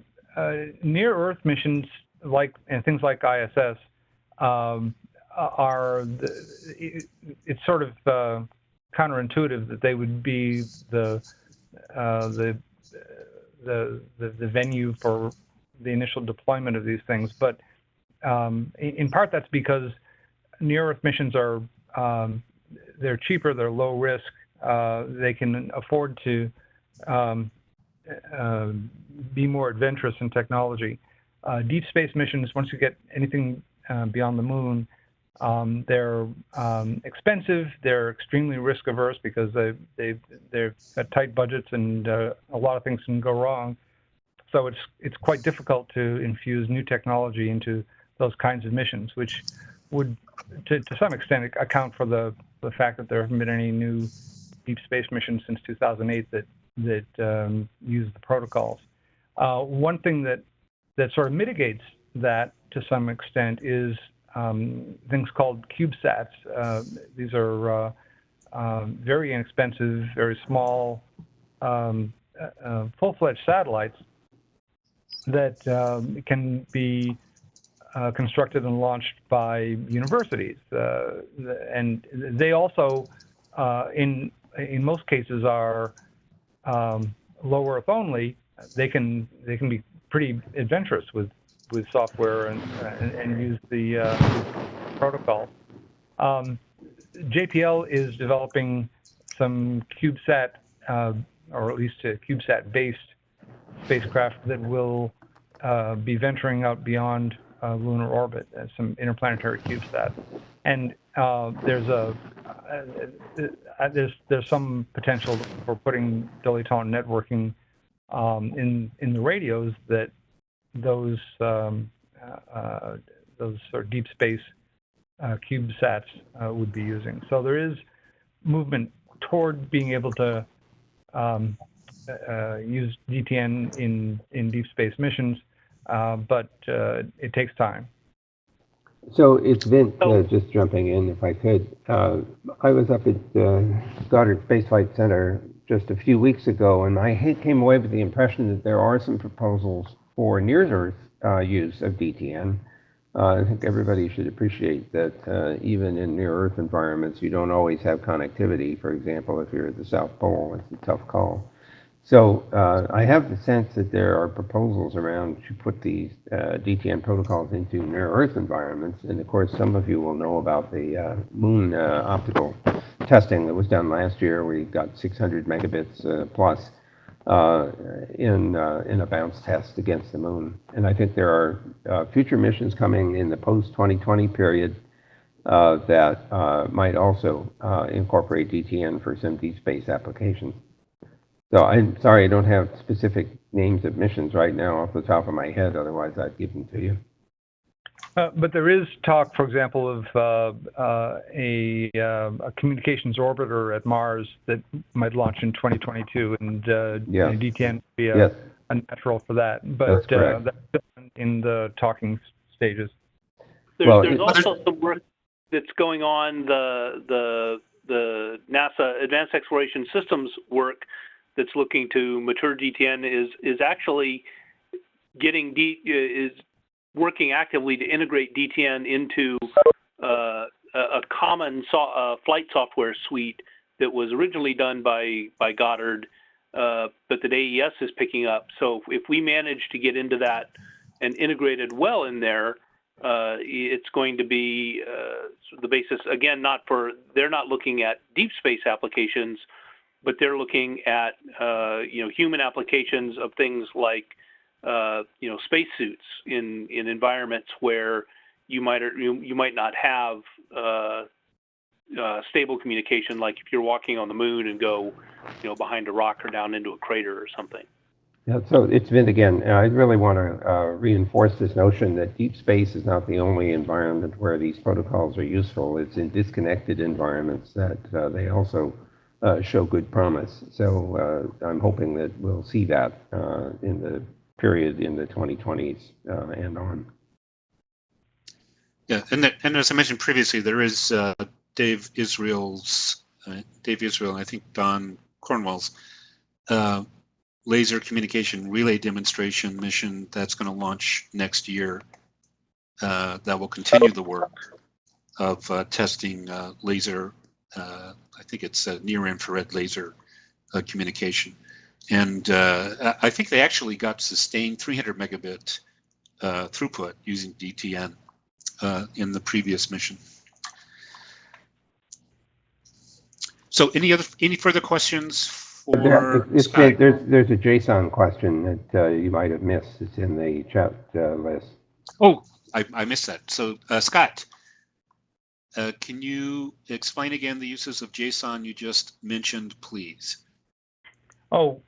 near-Earth missions, and things like ISS, it's sort of counterintuitive that they would be the venue for the initial deployment of these things, but in part that's because near-Earth missions are they're cheaper, they're low risk, they can afford to be more adventurous in technology. Deep space missions, once you get anything beyond the moon, they're expensive, they're extremely risk averse because they've got tight budgets and a lot of things can go wrong. So it's quite difficult to infuse new technology into those kinds of missions, which would, to some extent, account for the the fact that there haven't been any new deep space missions since 2008 that use the protocols. One thing that sort of mitigates that to some extent is things called CubeSats. These are very inexpensive, very small, full-fledged satellites that can be constructed and launched by universities, and they also, in most cases, are low Earth only. They can be pretty adventurous with software and use the protocol. JPL is developing some CubeSat, or at least a CubeSat-based spacecraft that will be venturing out beyond lunar orbit as some interplanetary CubeSat. And there's some potential for putting delay tolerant networking in the radios that those sort of deep space CubeSats would be using. So there is movement toward being able to use DTN in deep space missions, but it takes time. So it's Vint, just jumping in if I could. I was up at Goddard Space Flight Center just a few weeks ago, and I came away with the impression that there are some proposals for near-Earth use of DTN. I think everybody should appreciate that even in near-Earth environments, you don't always have connectivity. For example, if you're at the South Pole, it's a tough call. So I have the sense that there are proposals around to put these DTN protocols into near-Earth environments. And of course, some of you will know about the moon optical testing that was done last year, where you got 600 megabits plus in a bounce test against the moon. And I think there are future missions coming in the post-2020 period that might also incorporate DTN for some deep space applications. So I'm sorry I don't have specific names of missions right now off the top of my head, otherwise I'd give them to you. But there is talk, for example, of a communications orbiter at Mars that might launch in 2022, and DTN would be a natural for that. But that's in the talking stages. There's also some work that's going on, the NASA Advanced Exploration Systems work that's looking to mature DTN is actually is working actively to integrate DTN into a common flight software suite that was originally done by Goddard, but that AES is picking up. So if we manage to get into that and integrated well in there, it's going to be the basis, again, they're not looking at deep space applications, but they're looking at human applications of things like spacesuits in environments where you might not have stable communication, like if you're walking on the moon and go behind a rock or down into a crater or something. Yeah, so it's Vint again. I really want to reinforce this notion that deep space is not the only environment where these protocols are useful. It's in disconnected environments that they also show good promise. So I'm hoping that we'll see that in the period in the 2020s and on. Yeah, and as I mentioned previously, there is Dave Israel, and I think Don Cornwell's laser communication relay demonstration mission that's going to launch next year. That will continue the work of testing laser. I think it's near-infrared laser communication. And I think they actually got sustained 300 megabit throughput using DTN in the previous mission. So any further questions for Scott? There's a JSON question that you might have missed. It's in the chat list. Oh, I missed that. So Scott, can you explain again the uses of JSON you just mentioned, please? Oh,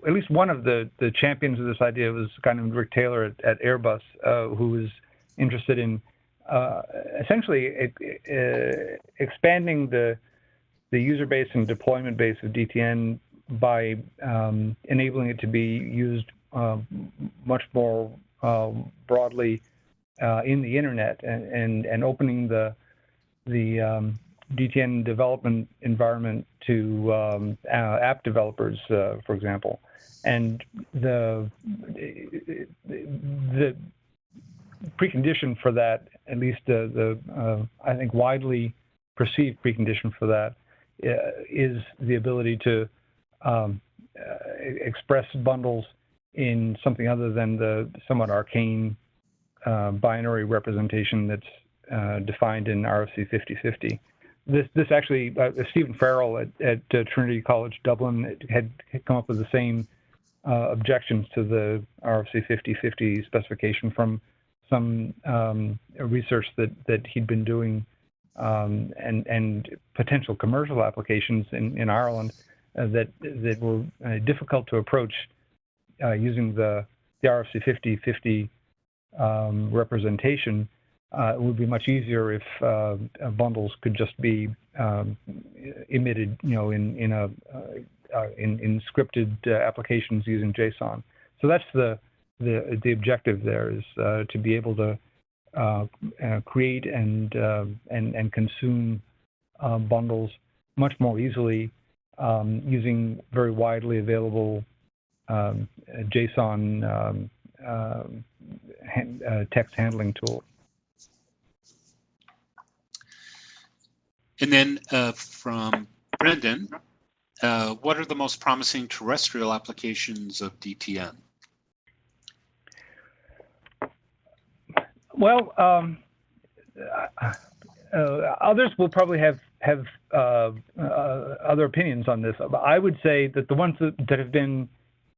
at least one of the champions of this idea was a guy named Rick Taylor at Airbus, who was interested in essentially expanding the user base and deployment base of DTN by enabling it to be used much more broadly in the internet, and opening the DTN development environment to app developers, for example. And the precondition for that, at least I think widely perceived precondition for that, is the ability to express bundles in something other than the somewhat arcane binary representation that's defined in RFC 5050. This actually, Stephen Farrell at Trinity College Dublin had come up with the same objections to the RFC 5050 specification from some research that he'd been doing, and potential commercial applications in Ireland that were difficult to approach using the RFC 5050 representation. It would be much easier if bundles could just be emitted, in scripted applications using JSON. So that's the objective there, is to be able to create and consume bundles much more easily using very widely available JSON text handling tool. And then from Brendan, what are the most promising terrestrial applications of DTN? Well, others will probably have other opinions on this. I would say that the ones that have been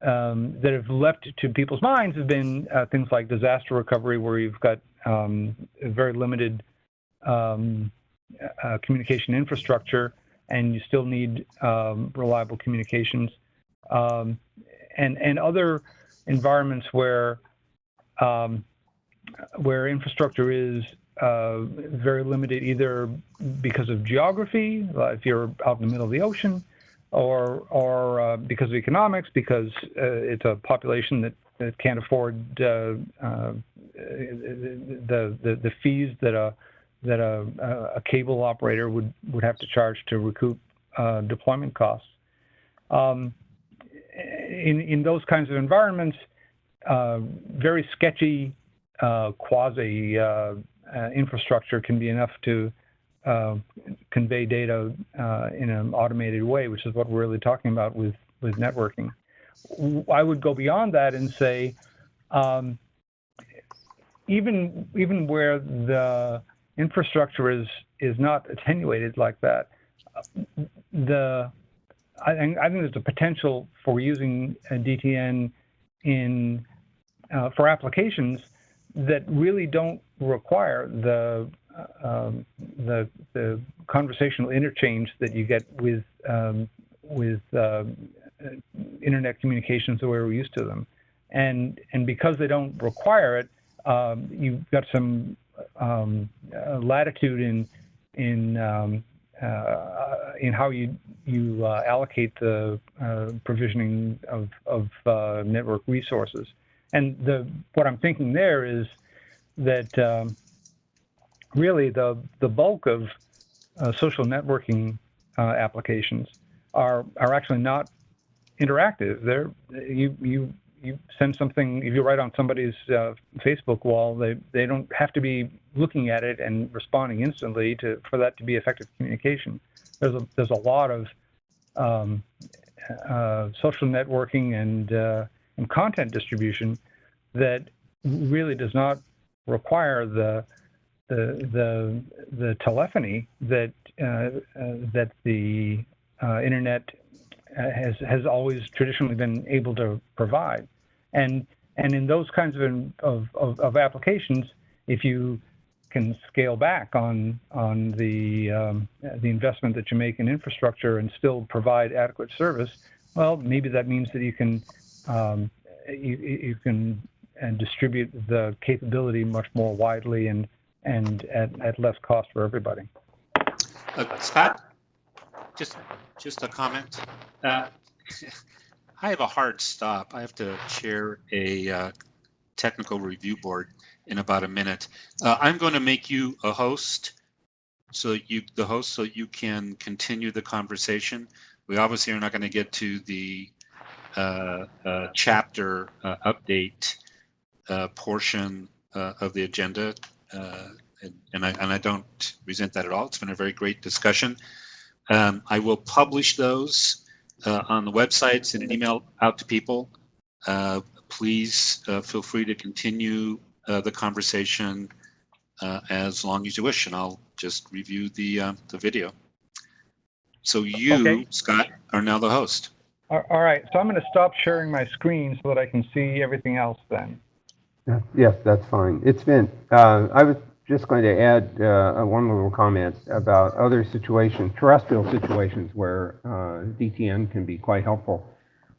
that have leapt to people's minds have been things like disaster recovery, where you've got a very limited communication infrastructure, and you still need reliable communications, and other environments where infrastructure is very limited, either because of geography, if you're out in the middle of the ocean, or because of economics, because it's a population that can't afford the fees that a cable operator would have to charge to recoup deployment costs. In those kinds of environments, very sketchy quasi infrastructure can be enough to convey data in an automated way, which is what we're really talking about with networking. I would go beyond that and say, even where the infrastructure is not attenuated like that, I think there's a potential for using DTN for applications that really don't require the conversational interchange that you get with internet communications the way we're used to them, and because they don't require it, you've got some latitude in how you allocate the provisioning of network resources. And what I'm thinking there is that really the bulk of social networking applications are actually not interactive. You send something, if you write on somebody's Facebook wall, they don't have to be looking at it and responding instantly for that to be effective communication. There's a lot of social networking and content distribution that really does not require the telephony that the internet has always traditionally been able to provide, and in those kinds of applications, if you can scale back on the investment that you make in infrastructure and still provide adequate service, Well, maybe that means that you can you can distribute the capability much more widely and at less cost for everybody. Scott, just a comment. I have a hard stop. I have to chair a technical review board in about a minute. I'm going to make you a host, so you can continue the conversation. We obviously are not going to get to the chapter update portion of the agenda, and I don't resent that at all. It's been a very great discussion. I will publish those on the website, send an email out to people. Please feel free to continue the conversation as long as you wish, and I'll just review the video. So you, Okay. Scott, are now the host. All right, so I'm going to stop sharing my screen so that I can see everything else then. Yes, that's fine. It's Vint. I was just going to add one little comment about other situations, terrestrial situations where DTN can be quite helpful.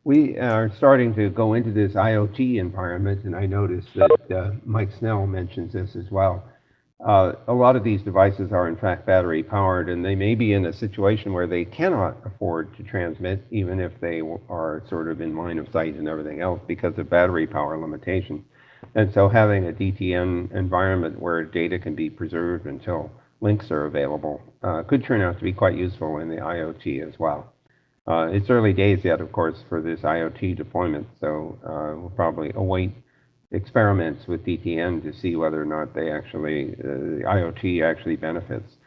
We are starting to go into this IoT environment, and I noticed that Mikle Snell mentions this as well. A lot of these devices are in fact battery powered, and they may be in a situation where they cannot afford to transmit, even if they are sort of in line of sight and everything else because of battery power limitations. And so having a DTN environment where data can be preserved until links are available could turn out to be quite useful in the IoT as well. It's early days yet, of course, for this IoT deployment, so we'll probably await experiments with DTN to see whether or not they actually, the IoT actually benefits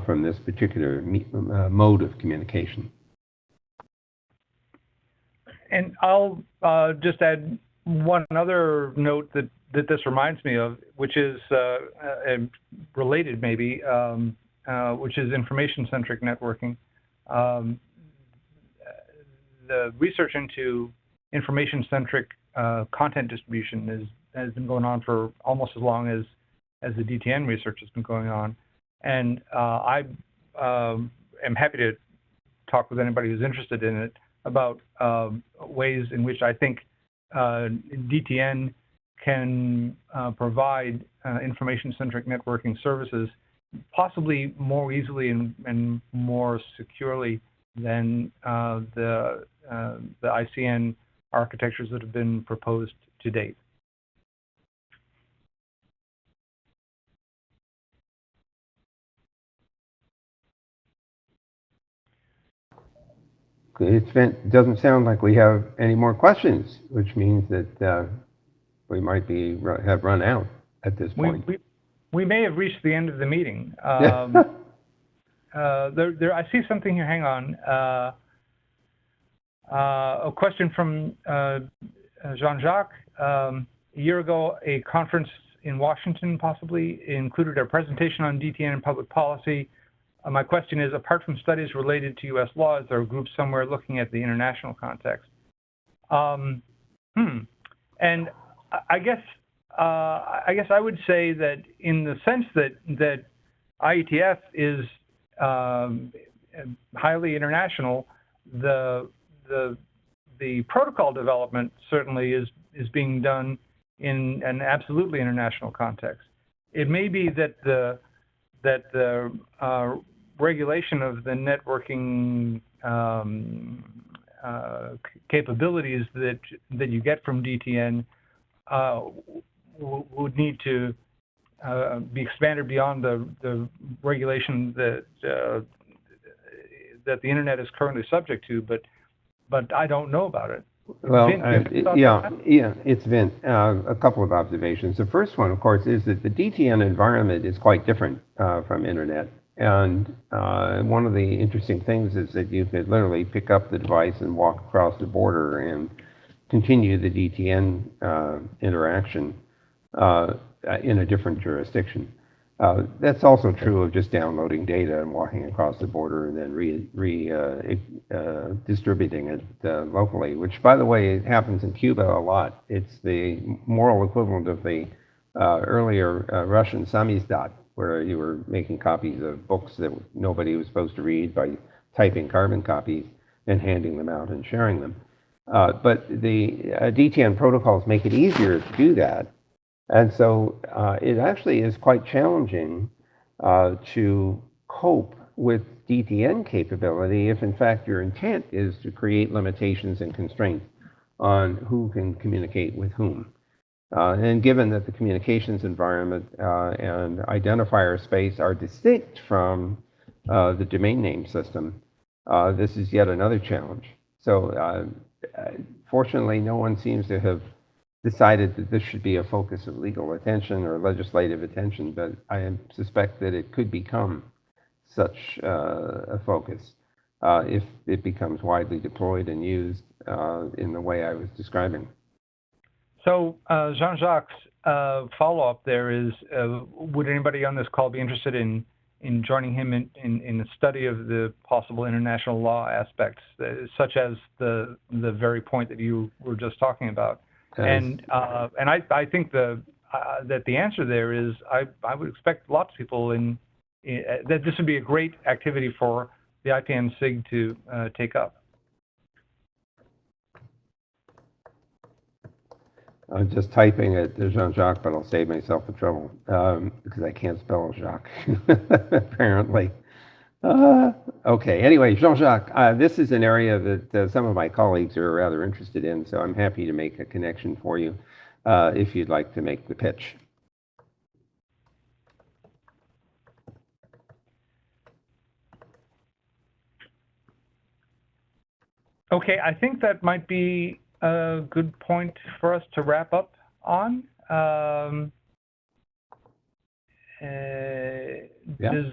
from this particular mode of communication. And I'll just add one other note that this reminds me of, which is related maybe, which is information-centric networking. The research into information-centric content distribution has been going on for almost as long as the DTN research has been going on. And I am happy to talk with anybody who's interested in it about ways in which I think DTN can provide information-centric networking services possibly more easily and more securely than the ICN architectures that have been proposed to date. It doesn't sound like we have any more questions, which means that we might have run out at this point. We may have reached the end of the meeting. I see something here. Hang on. A question from Jean-Jacques. A year ago, a conference in Washington possibly included a presentation on DTN and public policy. My question is, apart from studies related to U.S. law, is there a group somewhere looking at the international context? And I guess I would say that in the sense that IETF is highly international, the protocol development certainly is being done in an absolutely international context. It may be that the regulation of the networking capabilities that you get from DTN would need to be expanded beyond the regulation that the internet is currently subject to, but I don't know about it. Well, Vint, it's Vint. A couple of observations. The first one, of course, is that the DTN environment is quite different from internet. And one of the interesting things is that you could literally pick up the device and walk across the border and continue the DTN interaction in a different jurisdiction. That's also true of just downloading data and walking across the border and then distributing it locally, which, by the way, happens in Cuba a lot. It's the moral equivalent of the earlier Russian samizdat, where you were making copies of books that nobody was supposed to read by typing carbon copies. and handing them out and sharing them. But the DTN protocols make it easier to do that. And so it actually is quite challenging to cope with DTN capability if in fact your intent is to create limitations and constraints on who can communicate with whom. And given that the communications environment and identifier space are distinct from the domain name system, this is yet another challenge. So fortunately, no one seems to have decided that this should be a focus of legal attention or legislative attention, but I suspect that it could become such a focus if it becomes widely deployed and used in the way I was describing. So Jean-Jacques, follow-up there is, would anybody on this call be interested in joining him in a study of the possible international law aspects, such as the very point that you were just talking about? And I think that the answer there is I would expect lots of people that this would be a great activity for the IPN SIG to take up. I'm just typing it to Jean-Jacques, but I'll save myself the trouble because I can't spell Jacques, apparently. Okay, anyway, Jean-Jacques, this is an area that some of my colleagues are rather interested in, so I'm happy to make a connection for you if you'd like to make the pitch. Okay, I think that might be a good point for us to wrap up on. Does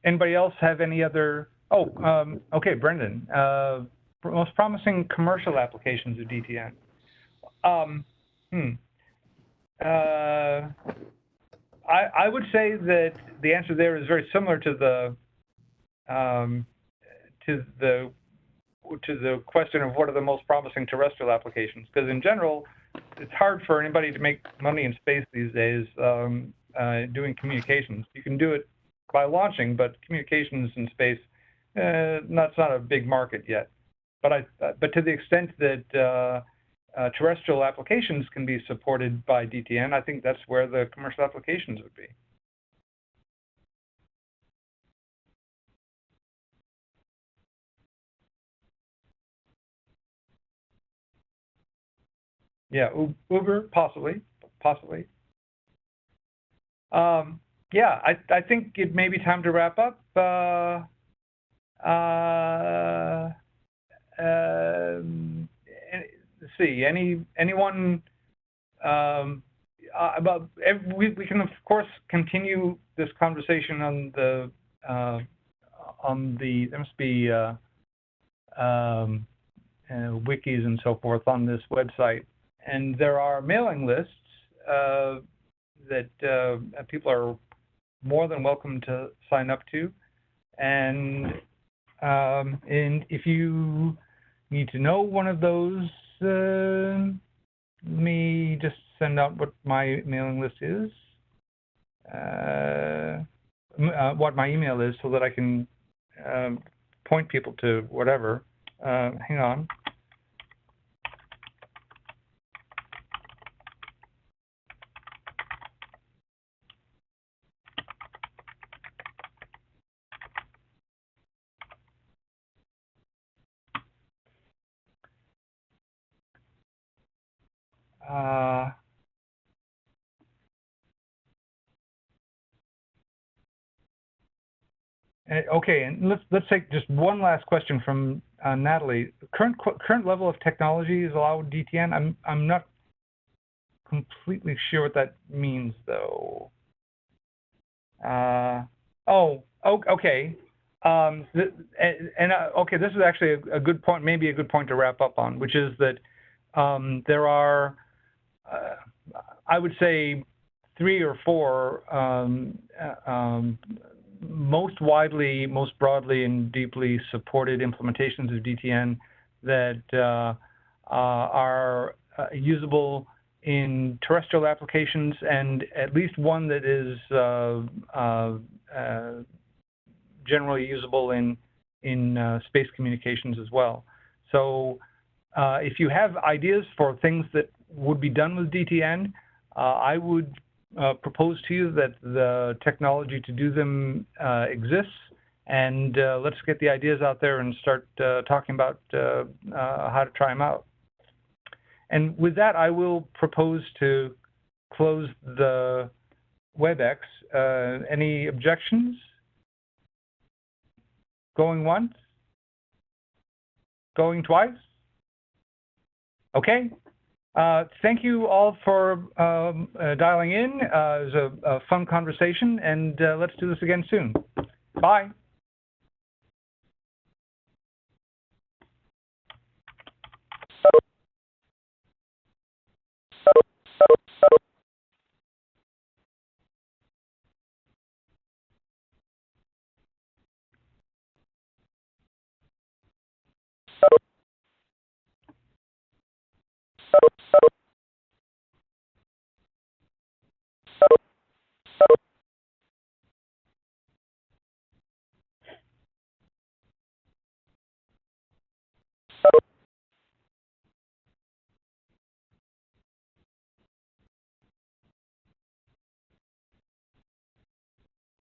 anybody else have any other? Oh, okay, Brendan. Most promising commercial applications of DTN. I would say that the answer there is very similar to the question of what are the most promising terrestrial applications, because in general, it's hard for anybody to make money in space these days doing communications. You can do it by launching, but communications in space, that's not a big market yet. But to the extent that terrestrial applications can be supported by DTN, I think that's where the commercial applications would be. Yeah, Uber, possibly. Yeah, I think it may be time to wrap up. Let's see, anyone? We can of course continue this conversation on the there must be wikis and so forth on this website. And there are mailing lists that people are more than welcome to sign up to. And if you need to know one of those, let me just send out what my mailing list is, what my email is, so that I can point people to whatever. Hang on. Okay, and let's take just one last question from Natalie. Current level of technology is allowed DTN. I'm not completely sure what that means though. Okay. Okay, this is actually a good point, maybe a good point to wrap up on, which is that there are, I would say, 3 or 4 most widely, most broadly, and deeply supported implementations of DTN that are usable in terrestrial applications, and at least one that is generally usable in in space communications as well. So if you have ideas for things that would be done with DTN, I would propose to you that the technology to do them exists, and let's get the ideas out there and start talking about how to try them out. And with that, I will propose to close the WebEx. Any objections? Going once? Going twice? Okay. Thank you all for dialing in. It was a fun conversation, and let's do this again soon. Bye.